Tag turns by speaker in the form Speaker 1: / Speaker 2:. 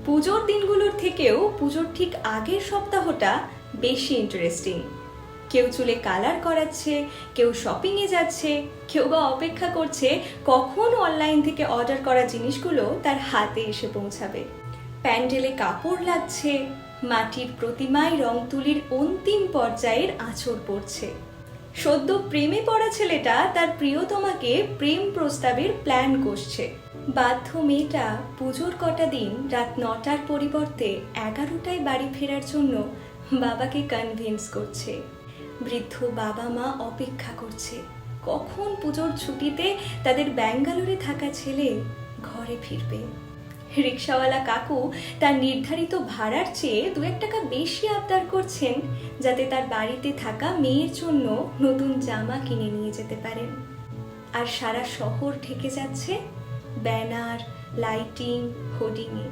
Speaker 1: পুজোর দিনগুলোর থেকেও পুজোর ঠিক আগের সপ্তাহটা বেশি ইন্টারেস্টিং। কেউ চুলে কালার করাচ্ছে, কেউ শপিংয়ে যাচ্ছে, কেউ বা অপেক্ষা করছে কখন অনলাইন থেকে অর্ডার করা জিনিসগুলো তার হাতে এসে পৌঁছাবে। প্যান্ডেলে কাপড় লাগছে, মাটির প্রতিমায় রং তুলির অন্তিম পর্যায়ের আঁচড় পড়ছে। সদ্য প্রেমে পড়া ছেলেটা তার প্রিয়তমাকে প্রেম প্রস্তাবের প্ল্যান করছে। বাধ্য মেয়েটা পুজোর কটা দিন রাত 9টার পরিবর্তে 11টায় বাড়ি ফেরার জন্য বাবাকে কনভিন্স করছে। বৃদ্ধ বাবা মা অপেক্ষা করছে কখন পুজোর ছুটিতে তাদের ব্যাঙ্গালোরে থাকা ছেলে ঘরে ফিরবে। রিক্সাওয়ালা কাকু তার নির্ধারিত ভাড়ার চেয়ে 2-1 টাকা বেশি আবদার করছেন যাতে তার বাড়িতে থাকা মেয়ের জন্য নতুন জামা কিনে নিয়ে যেতে পারেন। আর সারা শহর ঢেকে যাচ্ছে ব্যানার, লাইটিং, হোর্ডিংয়ে।